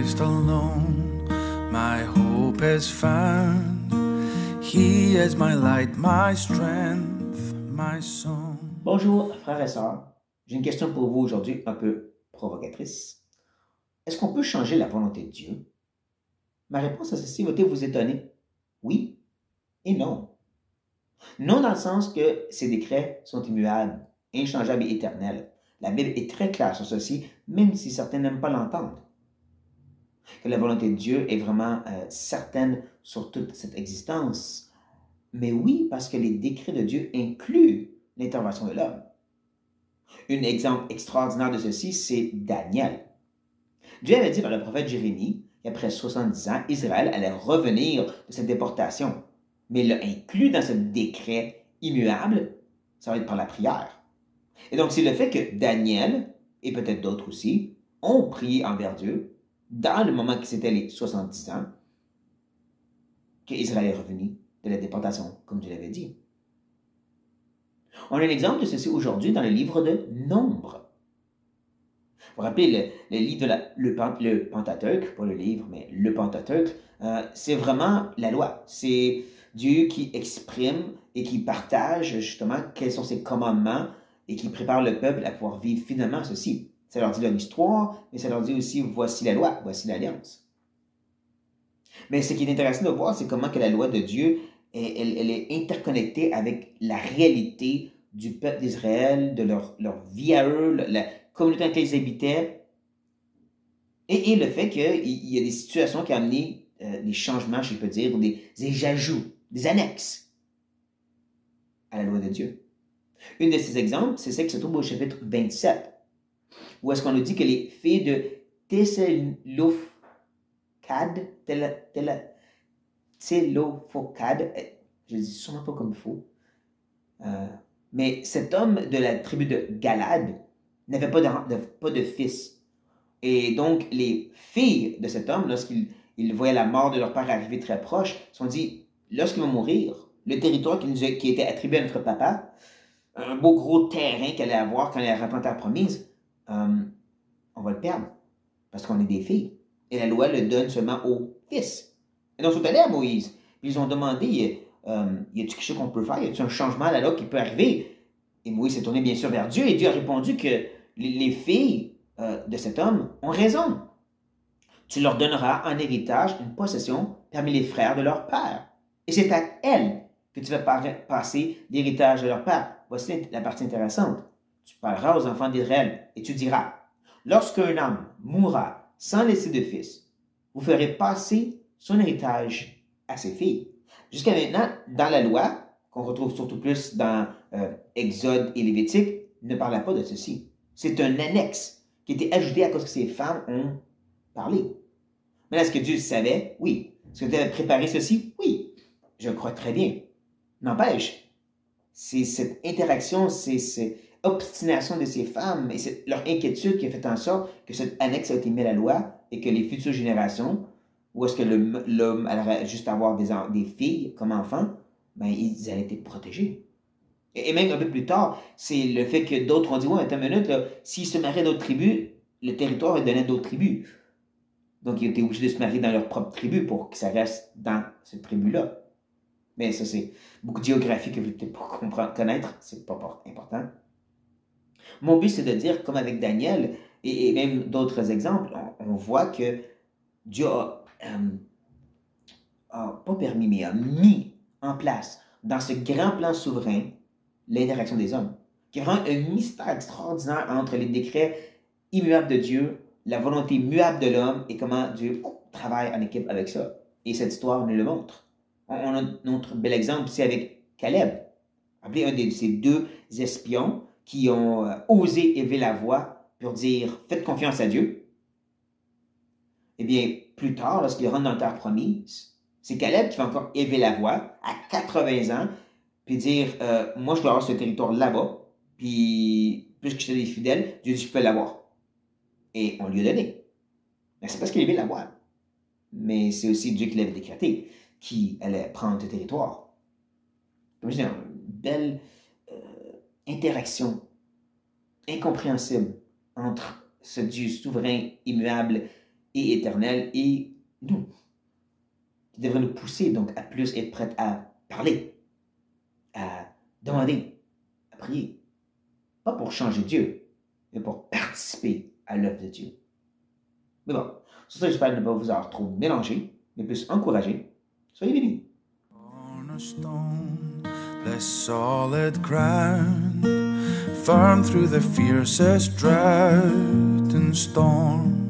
Christ alone, my hope is found. He is my light, my strength, my song. Bonjour, frères et sœurs. J'ai une question pour vous aujourd'hui un peu provocatrice. Est-ce qu'on peut changer la volonté de Dieu? Ma réponse à ceci va vous étonner. Oui et non. Non dans le sens que ces décrets sont immuables, inchangeables et éternels. La Bible est très claire sur ceci, même si certains n'aiment pas l'entendre. Que la volonté de Dieu est vraiment certaine sur toute cette existence. Mais oui, parce que les décrets de Dieu incluent l'intervention de l'homme. Un exemple extraordinaire de ceci, c'est Daniel. Dieu avait dit par le prophète Jérémie qu'après 70 ans, Israël allait revenir de cette déportation. Mais il l'a inclus dans ce décret immuable, ça va être par la prière. Et donc, c'est le fait que Daniel, et peut-être d'autres aussi, ont prié envers Dieu, dans le moment que c'était les 70 ans, qu'Israël est revenu de la déportation, comme Dieu l'avait dit. On a un exemple de ceci aujourd'hui dans le livre de Nombres. Vous vous rappelez, le livre de le Pentateuque, pas le livre, mais le Pentateuque, c'est vraiment la loi. C'est Dieu qui exprime et qui partage justement quels sont ses commandements et qui prépare le peuple à pouvoir vivre finalement ceci. Ça leur dit leur histoire, mais ça leur dit aussi, voici la loi, voici l'alliance. Mais ce qui est intéressant de voir, c'est comment que la loi de Dieu, elle est interconnectée avec la réalité du peuple d'Israël, de leur vie à eux, la communauté dans laquelle ils habitaient, et le fait qu'il y a des situations qui ont amené des changements, je peux dire, des ajouts, des annexes à la loi de Dieu. Un de ces exemples, c'est celle qui se trouve au chapitre 27, où est-ce qu'on nous dit que les filles de Tselophocad, je le dis sûrement pas comme il faut, mais cet homme de la tribu de Galad n'avait pas de fils. Et donc, les filles de cet homme, lorsqu'ils voyaient la mort de leur père arriver très proche, se sont dit, lorsqu'il va mourir, le territoire qui était attribué à notre papa, un beau gros terrain qu'elle allait avoir quand elle a rentré en terre promise, on va le perdre, parce qu'on est des filles. Et la loi le donne seulement aux fils. Et donc, ils sont allés à Moïse. Puis ils ont demandé, y a-t-il quelque chose qu'on peut faire? Y a-t-il un changement à la loi qui peut arriver? Et Moïse s'est tourné bien sûr vers Dieu, et Dieu a répondu que les filles de cet homme ont raison. Tu leur donneras en héritage une possession parmi les frères de leur père. Et c'est à elles que tu vas passer l'héritage de leur père. Voici la partie intéressante. Tu parleras aux enfants d'Israël et tu diras, lorsqu'un homme mourra sans laisser de fils, vous ferez passer son héritage à ses filles. Jusqu'à maintenant, dans la loi, qu'on retrouve surtout plus dans Exode et Lévitique, ne parlait pas de ceci. C'est un annexe qui a été ajouté à cause que ces femmes ont parlé. Mais est-ce que Dieu savait? Oui. Est-ce que Dieu avait préparé ceci? Oui. Je crois très bien. N'empêche, c'est cette interaction, c'est cette obstination de ces femmes et leur inquiétude qui a fait en sorte que cette annexe a été mise à la loi et que les futures générations, où est-ce que l'homme allait juste avoir des filles comme enfants, ben, ils allaient être protégés. Et même un peu plus tard, c'est le fait que d'autres ont dit, ouais, attends une minute, s'ils se mariaient d'autres tribus, le territoire est donné à d'autres tribus. Donc, ils étaient obligés de se marier dans leur propre tribu pour que ça reste dans cette tribu-là. Mais ça, c'est beaucoup de géographie que vous ne pouvez pas connaître, c'est pas important. Mon but, c'est de dire, comme avec Daniel, et même d'autres exemples, on voit que Dieu a pas permis, mais a mis en place, dans ce grand plan souverain, l'interaction des hommes, qui est vraiment un mystère extraordinaire entre les décrets immuables de Dieu, la volonté muable de l'homme et comment Dieu travaille en équipe avec ça. Et cette histoire nous le montre. On a notre bel exemple, c'est avec Caleb. Appelez un de ces deux espions qui ont osé élever la voix pour dire « Faites confiance à Dieu ». Eh bien, plus tard, lorsqu'il rentre dans la terre promise, c'est Caleb qui va encore élever la voix à 80 ans puis dire moi, je dois avoir ce territoire là-bas, puis puisque je suis des fidèles, Dieu dit je peux l'avoir. Et on lui a donné. Mais c'est parce qu'il aimait la voix. Mais c'est aussi Dieu qui l'avait décrété, qui allait prendre ce territoire. Comme je dis, une belle interaction incompréhensible entre ce Dieu souverain, immuable, et éternel et nous, qui devrait nous pousser donc à plus être prêts à parler, à demander, à prier. Pas pour changer Dieu, mais pour participer à l'œuvre de Dieu. Mais bon, sur ça, j'espère ne pas vous avoir trop mélangé, mais plus encouragé. Soyez bénis. Cornerstone, the solid ground, firm through the fiercest drought and storm.